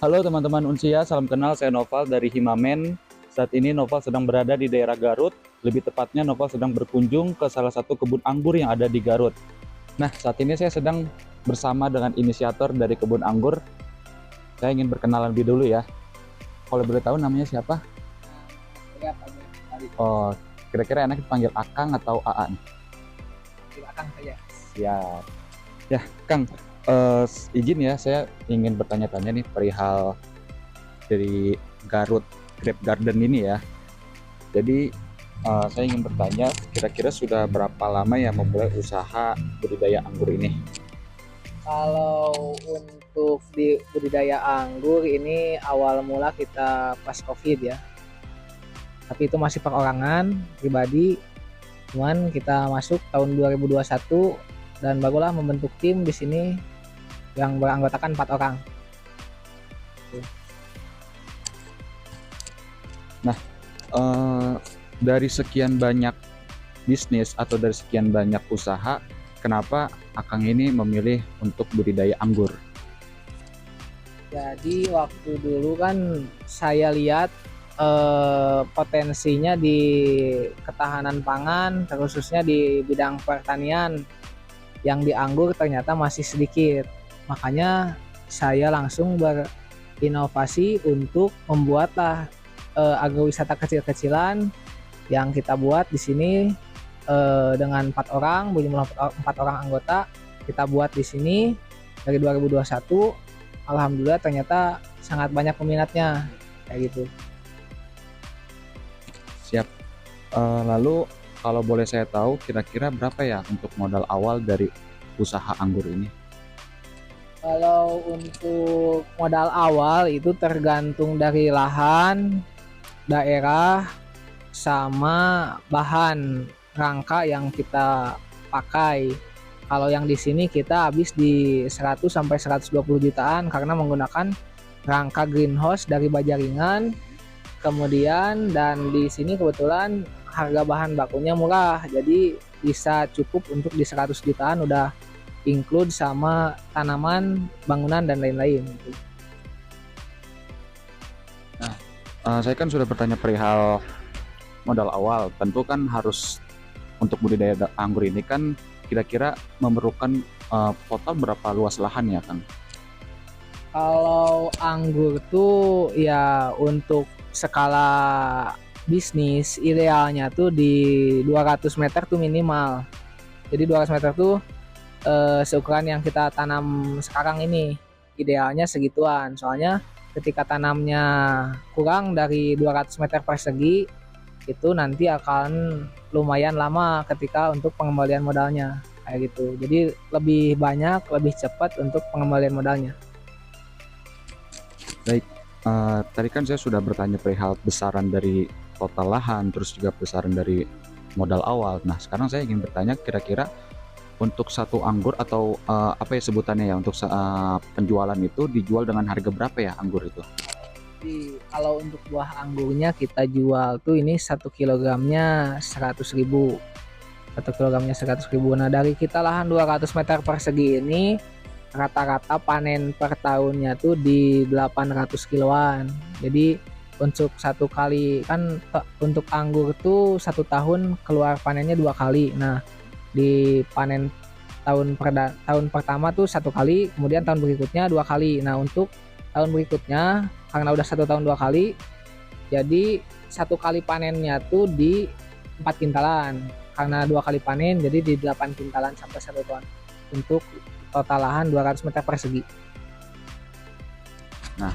Halo teman-teman Unsia, salam kenal, saya Noval dari Himamen. Saat ini Noval sedang berada di daerah Garut, lebih tepatnya Noval sedang berkunjung ke salah satu kebun anggur yang ada di Garut. Nah, saat ini saya sedang bersama dengan inisiator dari kebun anggur. Saya ingin berkenalan lebih dulu ya. Kalau boleh tahu namanya siapa? Ya, Pak Kali Oh, kira-kira enak dipanggil Akang atau Aan? silakan saja. Siap. Ya, Kang, izin ya, saya ingin bertanya-tanya nih perihal dari Garut Grape Garden ini ya. Jadi saya ingin bertanya, kira-kira sudah berapa lama ya memulai usaha budidaya anggur ini? Kalau untuk di budidaya anggur ini awal mula kita pas COVID ya. Tapi itu masih perorangan pribadi. Cuman kita masuk tahun 2021 dan barulah membentuk tim di sini yang beranggotakan 4 orang. Nah, eh, dari sekian banyak bisnis atau dari sekian banyak usaha, kenapa Akang ini memilih untuk budidaya anggur? Jadi waktu dulu kan saya lihat potensinya di ketahanan pangan, khususnya di bidang pertanian yang di anggur ternyata masih sedikit. Makanya saya langsung berinovasi untuk membuatlah agrowisata kecil-kecilan yang kita buat di sini dengan 4 orang, berjumlah 4 orang anggota. Kita buat di sini dari 2021. Alhamdulillah ternyata sangat banyak peminatnya kayak gitu. Siap. Lalu kalau boleh saya tahu, kira-kira berapa ya untuk modal awal dari usaha anggur ini? Kalau untuk modal awal itu tergantung dari lahan, daerah, sama bahan rangka yang kita pakai. Kalau yang di sini kita habis di 100 sampai 120 jutaan karena menggunakan rangka greenhouse dari baja ringan. Kemudian dan di sini kebetulan harga bahan bakunya murah. Jadi bisa cukup untuk di 100 jutaan udah include sama tanaman, bangunan dan lain-lain. Nah, saya kan sudah bertanya perihal modal awal. Tentu kan harus untuk budidaya anggur ini kan kira-kira memerlukan total berapa luas lahan ya, Kang? Kalau anggur tuh ya untuk skala bisnis idealnya tuh di 200 meter tuh minimal. Jadi 200 meter tuh seukuran yang kita tanam sekarang ini. Idealnya segituan. Soalnya ketika tanamnya kurang dari 200 meter persegi itu nanti akan lumayan lama ketika untuk pengembalian modalnya kayak gitu. Jadi lebih banyak, lebih cepat untuk pengembalian modalnya. Baik, tadi kan saya sudah bertanya perihal besaran dari total lahan, terus juga besaran dari modal awal. Nah, sekarang saya ingin bertanya kira-kira untuk satu anggur atau apa ya sebutannya ya untuk penjualan itu dijual dengan harga berapa ya anggur itu? Jadi kalau untuk buah anggurnya kita jual tuh ini 1 kilogramnya 100.000. 1 kilogramnya 100.000. Nah dari kita lahan 200 meter persegi ini rata-rata panen per tahunnya tuh di 800 kiloan. Jadi untuk satu kali kan untuk anggur tuh 1 tahun keluar panennya 2 kali. Nah di panen tahun pertama tuh 1 kali, kemudian tahun berikutnya 2 kali. Nah untuk tahun berikutnya karena udah 1 tahun 2 kali, jadi 1 kali panennya tuh di 4 kintalan. Karena 2 kali panen, jadi di 8 kintalan sampai 1 ton untuk total lahan 200 meter persegi. Nah,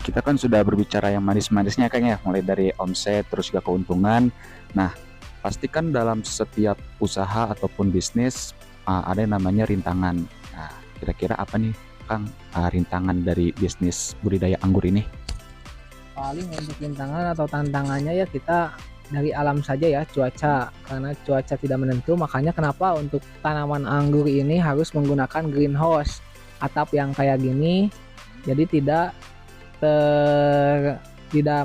kita kan sudah berbicara yang manis-manisnya Kang ya, mulai dari omset terus juga keuntungan. Nah, pastikan dalam setiap usaha ataupun bisnis ada yang namanya rintangan. Nah, kira-kira apa nih Kang rintangan dari bisnis budidaya anggur ini? Paling untuk rintangan atau tantangannya ya kita dari alam saja ya, cuaca. Karena cuaca tidak menentu, makanya kenapa untuk tanaman anggur ini harus menggunakan greenhouse, atap yang kayak gini. Jadi tidak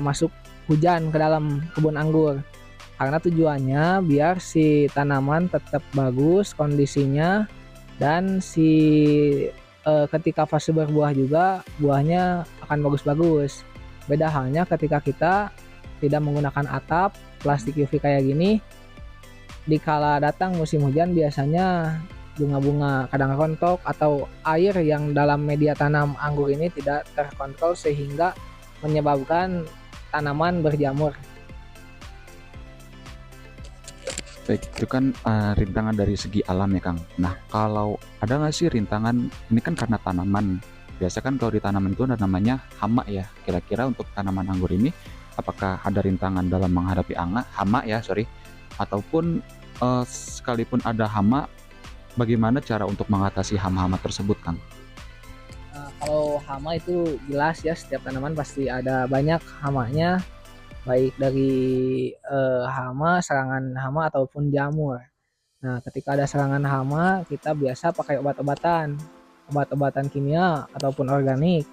masuk hujan ke dalam kebun anggur. Karena tujuannya biar si tanaman tetap bagus kondisinya dan si ketika fase berbuah juga buahnya akan bagus-bagus. Beda halnya ketika kita tidak menggunakan atap plastik UV kayak gini, dikala datang musim hujan biasanya bunga-bunga kadang rontok atau air yang dalam media tanam anggur ini tidak terkontrol sehingga menyebabkan tanaman berjamur. Baik, itu kan rintangan dari segi alam ya Kang. Nah, kalau ada nggak sih rintangan, ini kan karena tanaman. Biasa kan kalau di tanaman itu ada namanya hama ya. Kira-kira untuk tanaman anggur ini, apakah ada rintangan dalam menghadapi hama ya, sorry. Ataupun sekalipun ada hama, bagaimana cara untuk mengatasi hama-hama tersebut Kang? Kalau hama itu jelas ya, setiap tanaman pasti ada banyak hamanya, baik dari serangan hama ataupun jamur. Nah, ketika ada serangan hama, kita biasa pakai obat-obatan kimia ataupun organik.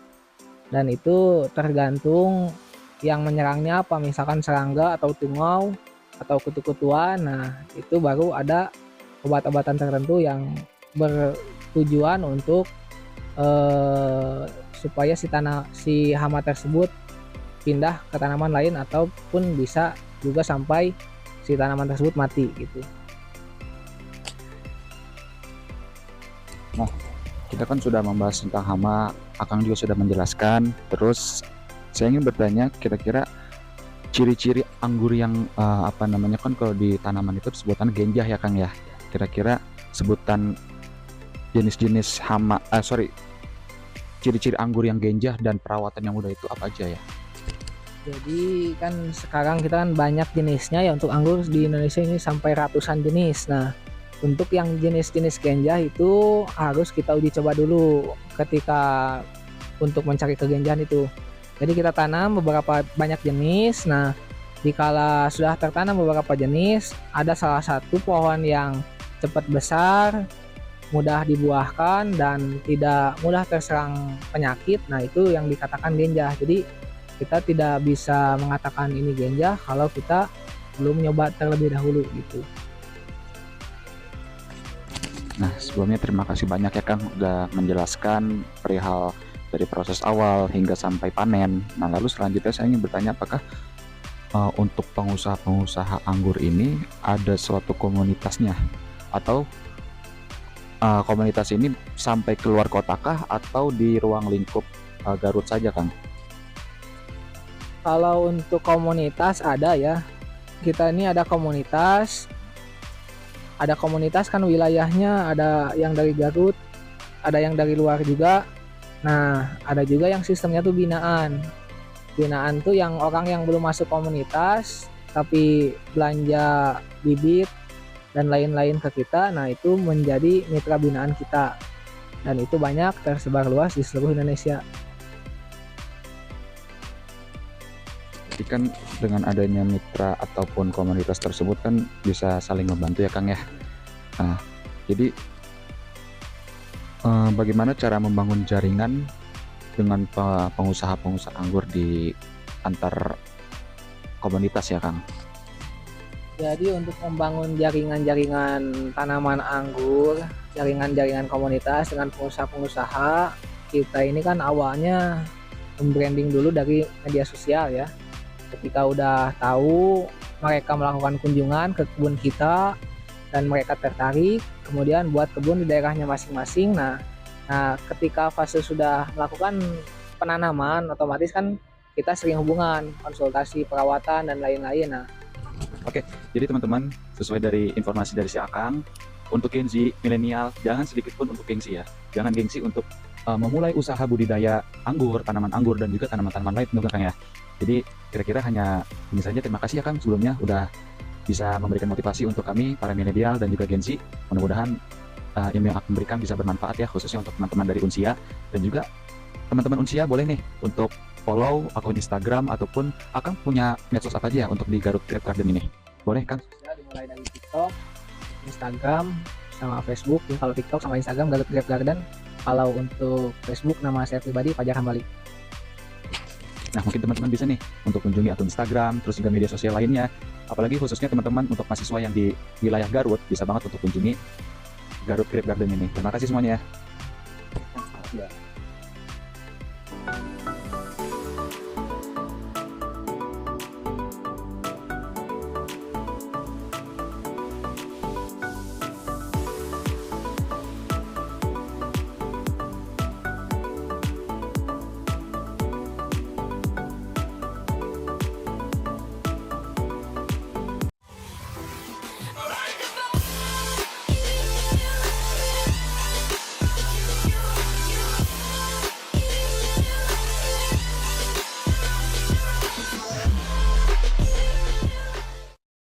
Dan itu tergantung yang menyerangnya apa, misalkan serangga atau tungau atau kutu-kutuan. Nah, itu baru ada obat-obatan tertentu yang bertujuan untuk supaya si hama tersebut pindah ke tanaman lain ataupun bisa juga sampai si tanaman tersebut mati gitu. Nah, kita kan sudah membahas tentang hama, Akang juga sudah menjelaskan. Terus saya ingin bertanya, kira-kira ciri-ciri anggur yang apa namanya, kan kalau di tanaman itu sebutan genjah ya Kang ya. Kira-kira sebutan jenis-jenis ciri-ciri anggur yang genjah dan perawatan yang mudah itu apa aja ya? Jadi kan sekarang kita kan banyak jenisnya ya, untuk anggur di Indonesia ini sampai ratusan jenis. Nah, untuk yang jenis-jenis genjah itu harus kita uji coba dulu ketika untuk mencari kegenjahan itu. Jadi kita tanam beberapa banyak jenis. Nah, dikala sudah tertanam beberapa jenis, ada salah satu pohon yang cepat besar, mudah dibuahkan dan tidak mudah terserang penyakit. Nah, itu yang dikatakan genjah. Jadi kita tidak bisa mengatakan ini genjah kalau kita belum nyoba terlebih dahulu gitu. Nah, sebelumnya terima kasih banyak ya Kang udah menjelaskan perihal dari proses awal hingga sampai panen. Nah, lalu selanjutnya saya ingin bertanya, apakah untuk pengusaha-pengusaha anggur ini ada suatu komunitasnya, atau komunitas ini sampai keluar kotakah atau di ruang lingkup Garut saja Kang? Kalau untuk komunitas ada ya, kita ini ada komunitas kan wilayahnya, ada yang dari Garut, ada yang dari luar juga. Nah, ada juga yang sistemnya tuh binaan tuh yang orang yang belum masuk komunitas tapi belanja bibit dan lain-lain ke kita. Nah, itu menjadi mitra binaan kita dan itu banyak tersebar luas di seluruh Indonesia. Jadi kan dengan adanya mitra ataupun komunitas tersebut kan bisa saling membantu ya Kang ya. Nah, jadi bagaimana cara membangun jaringan dengan pengusaha-pengusaha anggur di antar komunitas ya Kang? Jadi untuk membangun jaringan-jaringan tanaman anggur, jaringan-jaringan komunitas dengan pengusaha-pengusaha, kita ini kan awalnya membranding dulu dari media sosial ya. Ketika udah tahu mereka melakukan kunjungan ke kebun kita dan mereka tertarik, kemudian buat kebun di daerahnya masing-masing. Nah, ketika fase sudah melakukan penanaman, otomatis kan kita sering hubungan, konsultasi, perawatan dan lain-lain. Nah, oke, jadi teman-teman, sesuai dari informasi dari si Akang, untuk Gen Z, milenial, jangan sedikit pun untuk gengsi ya. Jangan gengsi untuk memulai usaha budidaya anggur, tanaman anggur, dan juga tanaman-tanaman lain tentunya Kang ya. Jadi kira-kira hanya ini saja. Terima kasih ya Kang sebelumnya udah bisa memberikan motivasi untuk kami para milenial dan juga Gen Z. Mudah-mudahan ilmu yang akan berikan bisa bermanfaat ya, khususnya untuk teman-teman dari Unsia. Dan juga teman-teman Unsia boleh nih untuk follow akun Instagram ataupun Akang punya medsos apa aja ya untuk di Garut Grape Garden ini? Boleh Kang? Dimulai dari TikTok, Instagram, sama Facebook. Ya, kalau TikTok sama Instagram Garut Grape Garden. Kalau untuk Facebook nama saya pribadi Fajar Hambali. Nah, mungkin teman-teman bisa nih untuk kunjungi akun Instagram, terus juga media sosial lainnya. Apalagi khususnya teman-teman untuk mahasiswa yang di wilayah Garut, bisa banget untuk kunjungi Garut Grape Garden ini. Terima kasih semuanya. Enggak.